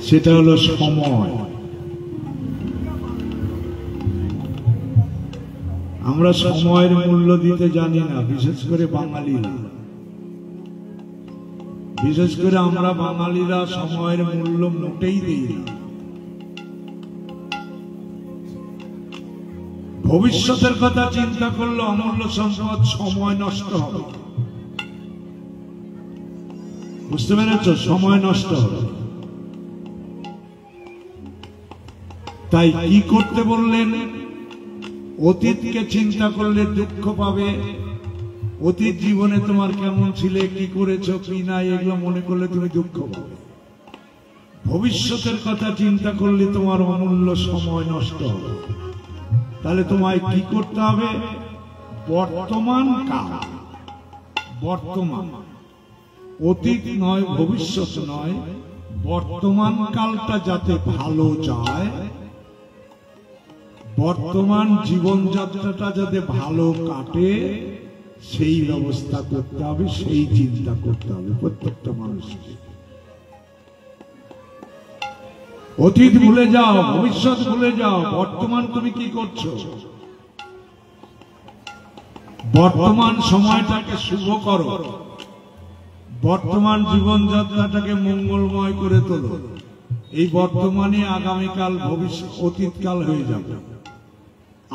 সেটা হলো সময়। আমরা সময়ের মূল্য দিতে জানি না, বিশেষ করে বাঙালিরা। বিশেষ করে আমরা বাঙালিরা সময়ের মূল্য মোটেই দিই না। ভবিষ্যতের কথা চিন্তা করলে অমূল্য সম্পদ সময় নষ্ট হবে। বুঝতে পেরেছ? সময় নষ্ট হবে। তাই কি করতে বললেন? অতীতকে চিন্তা করলে দুঃখ পাবে। অতীত জীবনে তোমার কেমন ছিলে, কি করেছো কি না, এগুলো মনে করলে তুমি দুঃখ পাবে। ভবিষ্যতের কথা চিন্তা করলে তোমার অমূল্য সময় নষ্ট হবে। তাহলে তোমায় কি করতে হবে? বর্তমান কাল, বর্তমান, অতীত নয়, ভবিষ্যৎ নয়, বর্তমান কালটা যাতে ভালো যায়, বর্তমান জীবনযাত্রাটা যাতে ভালো কাটে, সেই ব্যবস্থা করতে হবে, সেই চিন্তা করতে হবে প্রত্যেকটা মানুষকে। অতীত ভুলে যাও, ভবিষ্যৎ ভুলে যাও, বর্তমান তুমি কি করছো? বর্তমান সময়টাকে শুভ করো, বর্তমান জীবনযাত্রাটাকে মঙ্গলময় করে তোলো। এই বর্তমানে আগামীকাল ভবিষ্যৎ অতীতকাল হয়ে যাবে।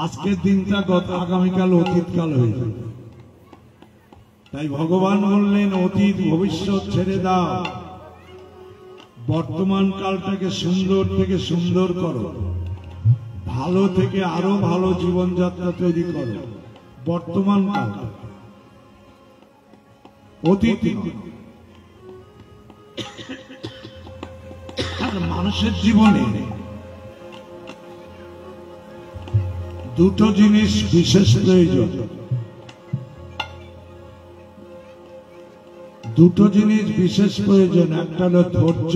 আজকের দিনটা আগামীকাল অতীতকাল হয়ে যাবে। তাই ভগবান বললেন অতীত ভবিষ্যৎ ছেড়ে দাও, বর্তমান কালটাকে সুন্দর থেকে সুন্দর করো, ভালো থেকে আরো ভালো জীবনযাত্রা তৈরি করো। বর্তমান কাল, অতীত। মানুষের জীবনে দুটো জিনিস বিশেষ প্রয়োজন। দুটো জিনিস বিশেষ প্রয়োজন, একটা হলো ধৈর্য,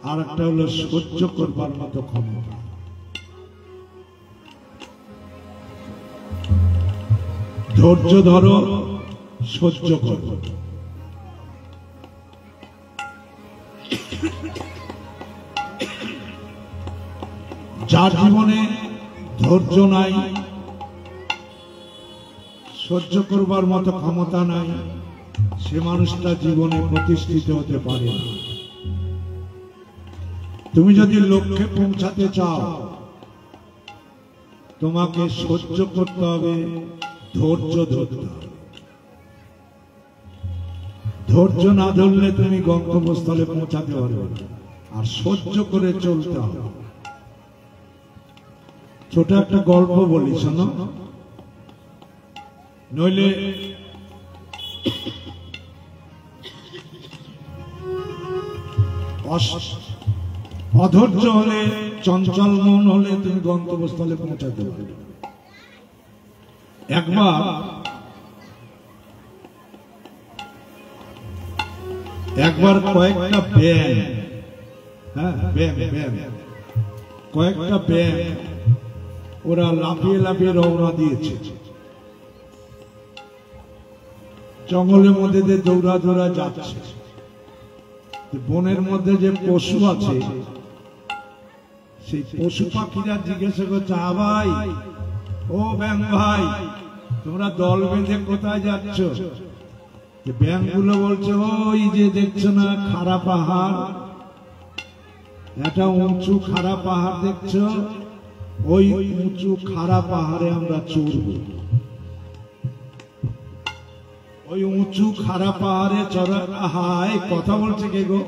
আর একটা হলো সহ্য করবার মতো ক্ষমতা। ধৈর্য ধরো, সহ্য করো। যার জীবনে ধৈর্য নাই, সহ্য করবার মতো ক্ষমতা নাই, সে মানুষটা জীবনে প্রতিষ্ঠিত হতে পারে না। তুমি যদি লক্ষ্যে পৌঁছাতে চাও, তোমাকে সহ্য করতে হবে, ধৈর্য ধরতে হবে। ধৈর্য না ধরলে তুমি গন্তব্যস্থলে পৌঁছাতে পারবে না। আর সহ্য করে চলতে হবে। ছোট একটা গল্প বলি, শোনো, নইলে অধৈর্য হলে, চঞ্চল মন হলে তুমি গন্তব্যস্থলে পৌঁছাতে পারবে। একবার কয়েকটা ব্যাঙ, কয়েকটা ব্যাঙ ওরা লাফিয়ে লাফিয়ে রওনা দিয়েছে। জঙ্গলের মধ্যে যে দৌড়া দৌড়া যাচ্ছে, বনের মধ্যে যে পশু আছে, সেই পশু পাখিরা জিজ্ঞাসা করছে, ভাই, ও ব্যাঙ ভাই, তোমরা দল বেঁধে কোথায় যাচ্ছ? ব্যাঙগুলো বলছে, ওই যে দেখছো না খাড়া পাহাড়, একটা উঁচু খাড়া পাহাড় দেখছো, ওই উঁচু খাড়া পাহাড়ে আমরা চড়ব। ওই উঁচু খাড়া পাহাড়ে চড়া। হায়, কথা বলছে কে গো?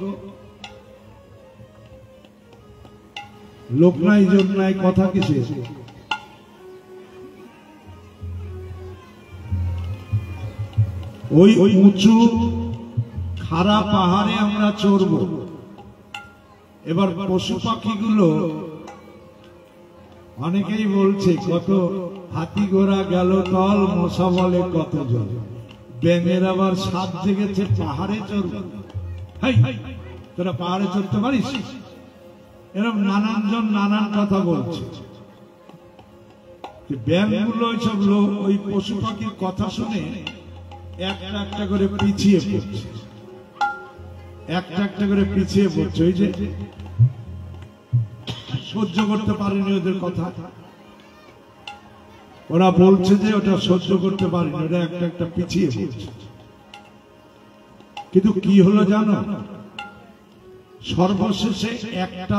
লোক নাই, জন নাই, কথা কিসে? ওই উঁচু খাড়া পাহাড়ে আমরা চড়ব। এবার পশু পাখিগুলো অনেকেই বলছে, কত হাতি ঘোড়া গেল তল, মশা বলে কত জল। ব্যাঙের আবার সাত জেগেছে পাহাড়ে চড়বে। তোরা পাহাড়ে চড়তে পারিস? এরকম নানান জন নানান কথা বলছে। ব্যাঙগুলো ওইসব লোক ওই পশু পাখির কথা শুনে একটা একটা করে পিছিয়ে পড়ছে। একটা একটা করে পিছিয়ে পড়ছে। ওই যে সহ্য করতে পারেনি ওদের কথা, ওরা বলছে যে ওটা সহ্য করতে পারেনি, ওরা একটা একটা পিছিয়ে পড়ছে। কিন্তু কি হলো জানো, সর্বশেষে একটা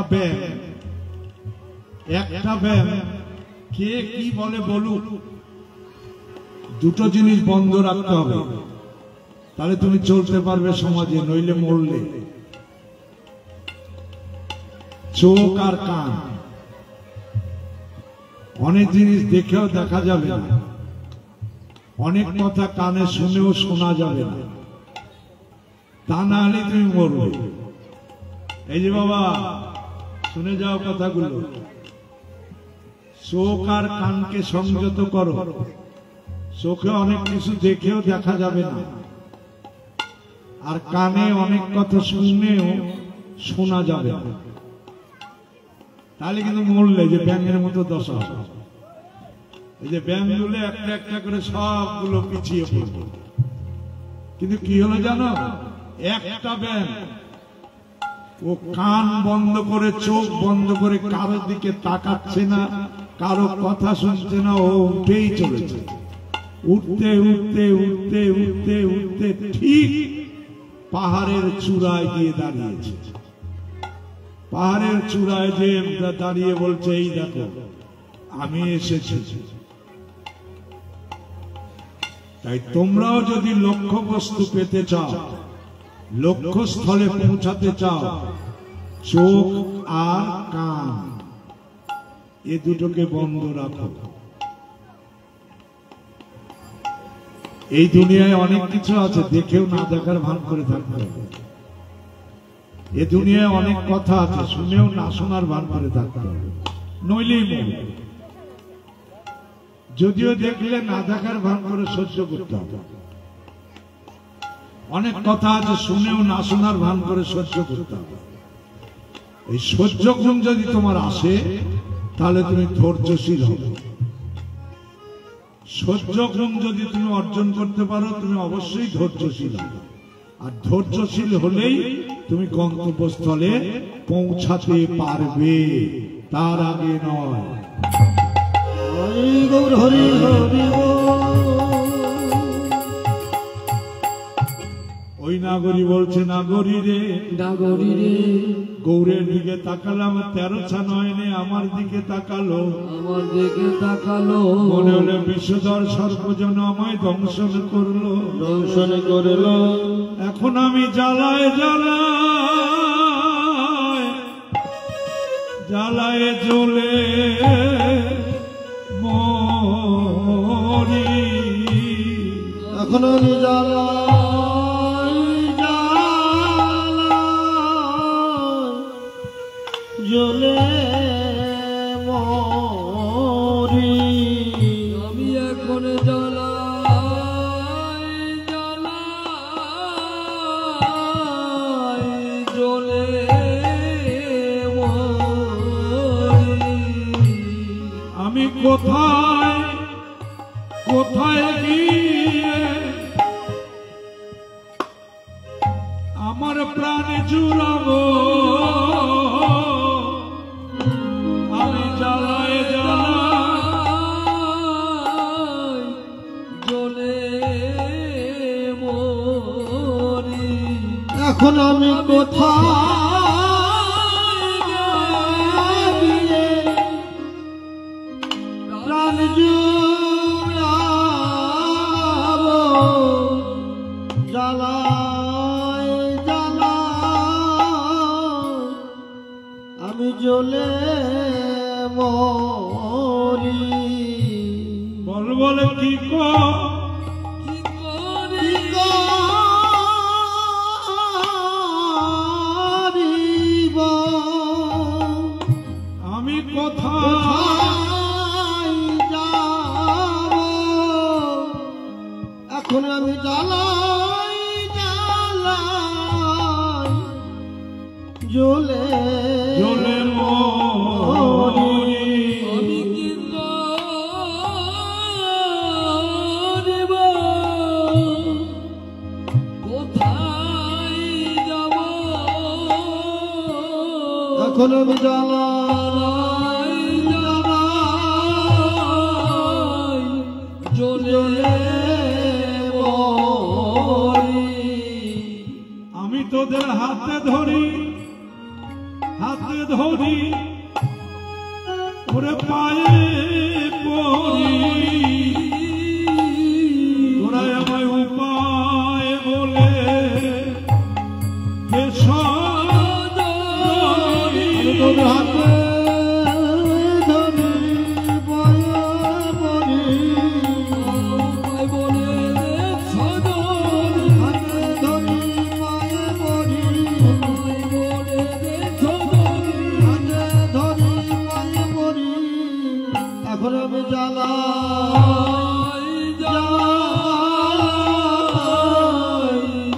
ব্যায়াম কে কি বলে বলুক, দুটো জিনিস বন্ধ রাখতে হবে, তাহলে তুমি চলতে পারবে সমাজে, নইলে মরলে। চোখ আর কান, অনেক জিনিস দেখেও দেখা যাবে না, অনেক কথা কানে শুনেও শোনা যাবে না, তা না হলে তুমি মরবে। এই যে বাবা শুনে যাও কথাগুলো, চোখ আর কানকে সংযত করো। চোখে অনেক কিছু দেখেও দেখা যাবে না, আর কানে অনেক কথা শুনেও শোনা যাবে না, তাহলে কিন্তু মরলে যে ব্যাঙের মতো দশা হবে। এই যে ব্যাঙগুলো একটা একটা করে সবগুলো পিছিয়ে পড়বে। কিন্তু কি হলো জানো, একটা ব্যাঙ ও কান বন্ধ করে চোখ বন্ধ করে কারোর দিকে তাকাচ্ছে না, কারো কথা শুনছে না, ও উঠেই চলেছে। উঠতে উঠতে উঠতে উঠতে উঠতে ঠিক পাহাড়ের চূড়ায় গিয়ে দাঁড়িয়েছে। পাহাড়ের চূড়ায় যে দাঁড়িয়ে বলছে, এই দেখো আমি এসেছি। তাই তোমরাও যদি লক্ষ্য বস্তু পেতে চাও, লক্ষ্যস্থলে পৌঁছাতে চাও, চোখ আর কান এ দুটোকে বন্ধ রাখো। এই দুনিয়ায় অনেক কিছু আছে, দেখেও না দেখার ভান করে থাকতে হবে। এ দুনিয়ায় অনেক কথা আছে, শুনেও না শোনার ভান করে থাকতে হবে, নইলেই মন। যদিও দেখলে না দেখার ভান করে সহ্য করতে হবে। অনেক কথা আছে, শুনেও না শোনার ভান করে সহ্য করতে হবে। এই সহ্য গুণ যদি তোমার আসে, তাহলে তুমি ধৈর্যশীল হবে। সহ্য গুণ যদি তুমি অর্জন করতে পারো, তুমি অবশ্যই ধৈর্যশীল হবে। আর ধৈর্যশীল হলেই তুমি গন্তব্যস্থলে পৌঁছাতে পারবে, তার আগে নয়। হরি গৌর হরি হরি। ওই নাগরী বলছে, নাগরী রে নাগরী রে, গৌরের দিকে তাকালাম, 13 নয়নে আমার দিকে তাকালো, আমার দিকে তাকালো। মনে হলে বিষধর সর্বজন আমায় দংশন করলো, দংশন করলো। এখন আমি জ্বালায় জ্বালায় জ্বালায় জ্বলে মরি। এখন আমি জ্বালায় জ্বলে মরি। আমি এখন জ্বালাই জ্বালাই জ্বলে মরি। আমি কোথায় কোথায় গিয়ে আমার প্রাণ জুড়াবো, আমি জ্বালায় জ্বালায় জ্বলে মরি। এখন আমি কোথায় গিয়ে প্রাণ জুড়াবো, জ্বালায় জ্বালায় আমি জ্বলে মরি। বল বলে কি করিব, আমি কোথায় যাব, এখন আমি জ্বালাই জ্বালাই জ্বলে জ্বলে মরি। আমি কি করিব, কোথায় যাব, এখন আমি জ্বালা জ্বলে আমি তোদের হাতে ধরি ওরে পায়ে পড়ি তোরা আমায় উপায় বলে তোদের হাতে ধরি পায়ে পড়ি হাতে ধরি পায়ে পড়ি এখন আমি জ্বালা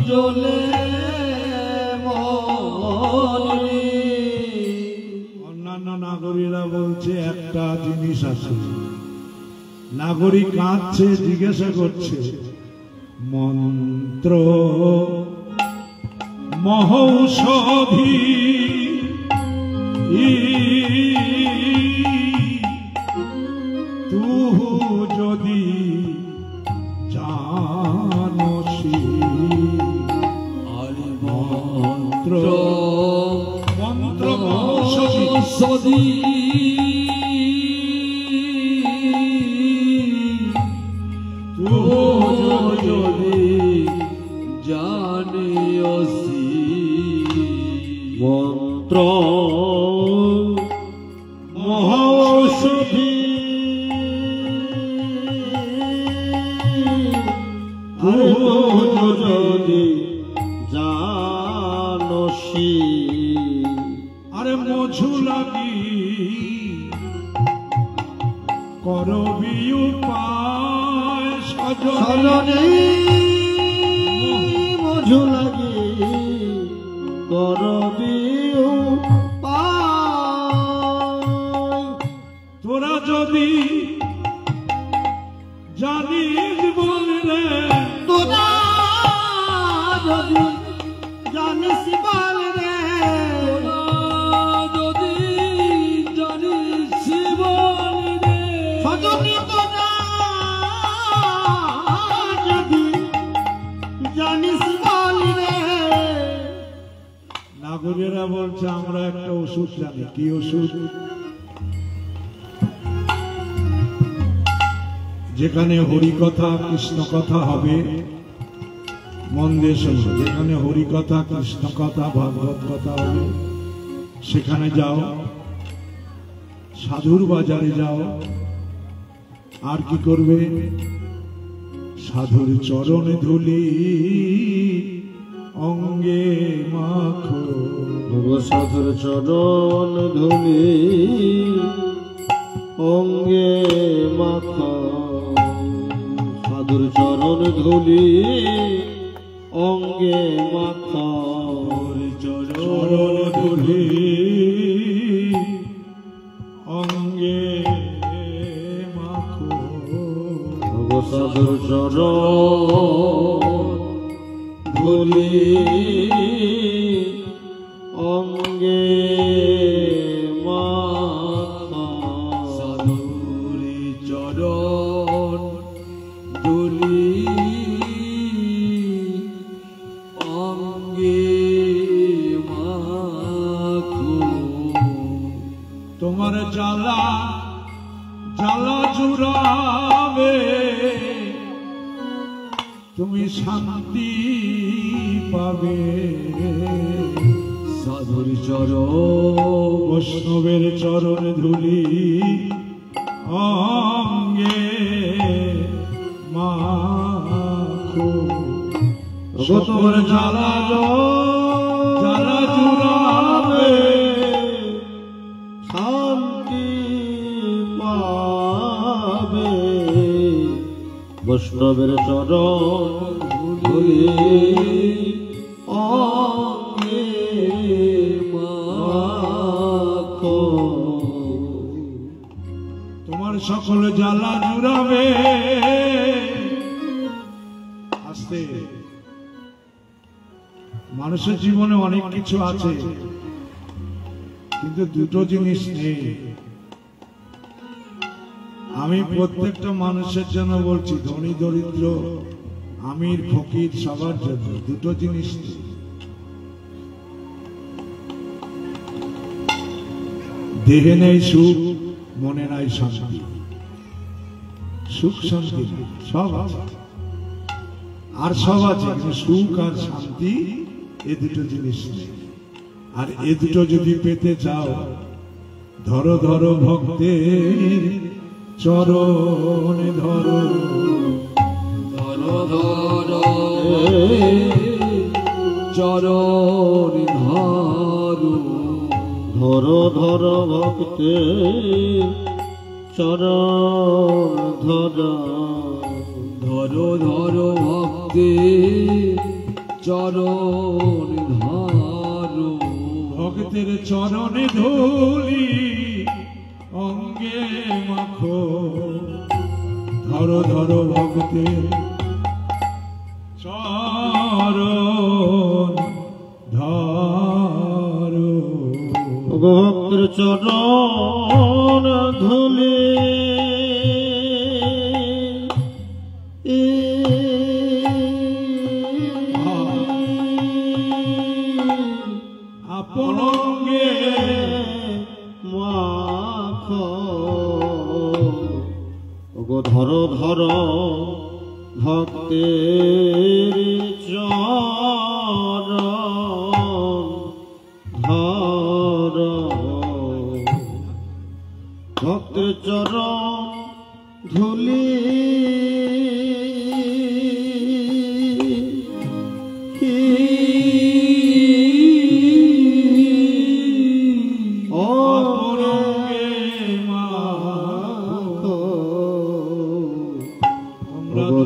জ্বলে অন্যান্য নাগরিকরা বলছে একটা জিনিস আছে, নাগরিক কাঁদছে, জিজ্ঞাসা করছে মন্ত্র মহৌষধি তু যদি জানসি মন্ত্র মহৌষধি তু যদি জানিয়সি মন্ত্র মহৌষধি যদি জানসি আরে মঝু লাগি করবি উপায় সজনে মঝু লাগি করবি উপায় তোরা যদি জানিস বললে তোরা যদি জানিস বললে যদি জানিস বললে সজনী তোরা যদি জানিস বললে। নাগরিকরা বলছে আমরা একটা ওষুধ জানি। কি ওষুধ? যেখানে হরিকথা কৃষ্ণ কথা হবে, মন দিয়ে শুনবে, যেখানে হরিকথা কৃষ্ণ কথা ভাগবত কথা হবে সেখানে যাও, সাধুর বাজারে যাও, আর কি করবে? সাধুর চরণে ধুলি অঙ্গে মাখো, সাধুর চরণ ধুলি অঙ্গে মাখা, সাধুর চরণ ধুলি অঙ্গে মাখা, চরণ ধুলি অঙ্গে মাখো, সাধুর চরণ ধুলি অঙ্গে মাখা, সাধুর চরণ ধুলি অঙ্গে মাখো। তোমার জ্বালা জ্বালা জুড়াবে, তুমি শান্তি পাবে। সাধুর চরণ বৈষ্ণবের চরণ ধুলি অঙ্গে মাখো, তোমার জ্বালা জ্বালা জুড়াবে, শান্তি পাবে। বৈষ্ণবের চরণ ধুলি অঙ্গে মাখো, তোমার সকল জ্বালা জুড়াবে। আস্তে, মানুষের জীবনে অনেক কিছু আছে কিন্তু দুটো জিনিস নেই। আমি প্রত্যেকটা মানুষের জন্য বলছি, ধনী দরিদ্র, আমির ফকির, সবার জন্য দুটো জিনিস নেই। দেহে নেই সুখ, মনে নাই শান্তি। সুখ শান্তি সব আছে, আর সব আছে, কিন্তু সুখ আর শান্তি এ দুটো জিনিস নেই। আর এ দুটো যদি পেতে চাও, ধরো ধরো ভক্তের চরণে ধরো, ধরো ধরো চরণে ধরো, ধরো ধরো ভক্তে চরণ ধরো, ধরো ধরো ভক্তে চরণ ধরো। ভক্তের চরণে ধুলি অঙ্গে মাখো, ধরো ধরো ভক্তের চরণ ধরো। ভক্তের চরণ ধুলি আপন অঙ্গে মাখো, ধরো ধরো ভক্তের চরণ ধরো, ভক্তের চরণ ধুলি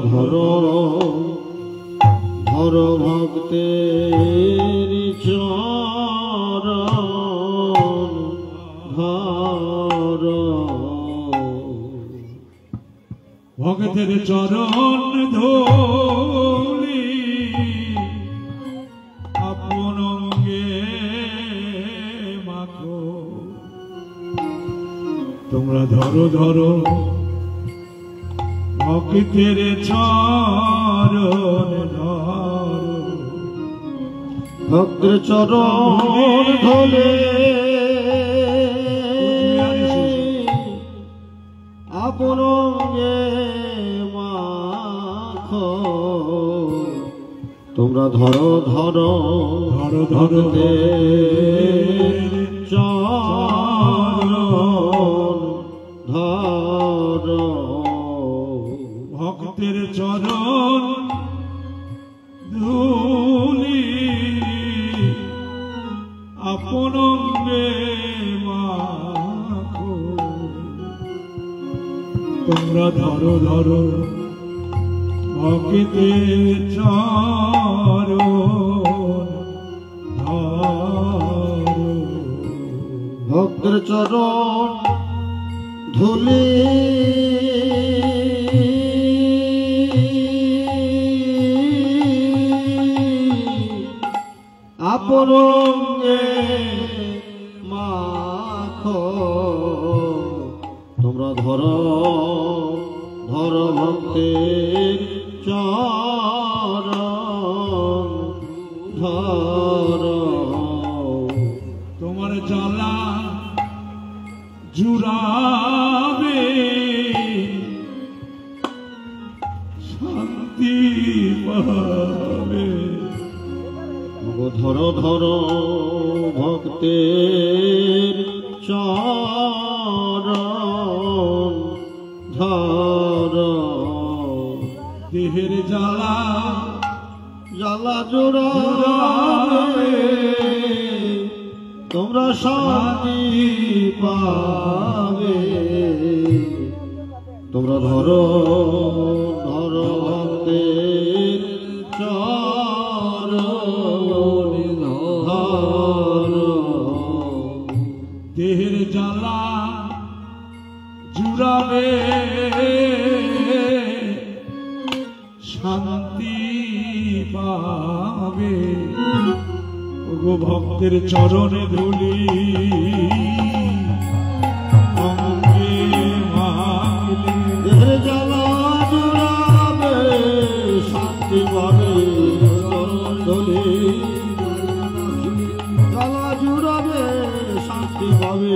ধরো ধরো ভক্তের চরণ ধরো। ভক্তের চরণ ধুলি আপন অঙ্গে মাখো, তোমরা ধরো ধরো ভক্তের চরণ ধরো। ভক্তের চরণ ধরে আপন অঙ্গে মাখো, তোমরা ধরো ধরো ধরো ধরো চরণ ধরো। ভক্তের চরণ ধুলি আপন অঙ্গে মাখো, তোমরা ধরো ধরো ভক্তের চরণ ধরো। ভক্তের চরণ ধুলি আপন অঙ্গে মাখো, তোমরা ধরো ধরো ভক্তের চরণ ধরো। তোমার জ্বালা জুড়াবে শান্তি পাবে, ধরো ধরো ভক্তের চরণ ধরো। দেহের জ্বালা জ্বালা জোড়াবে তোমরা শান্তি পাবে, তোমরা ধরো ধরো ভক্তের চরণ ধরো। দেহের জ্বালা জুড়াবে শান্তি পাবে, গো ভক্তের চরণে ধুলি অঙ্গে মাগলে জ্বালা জুড়াবে শান্তি পাবে চরণ ধুলি জ্বালা জুড়াবে শান্তি পাবে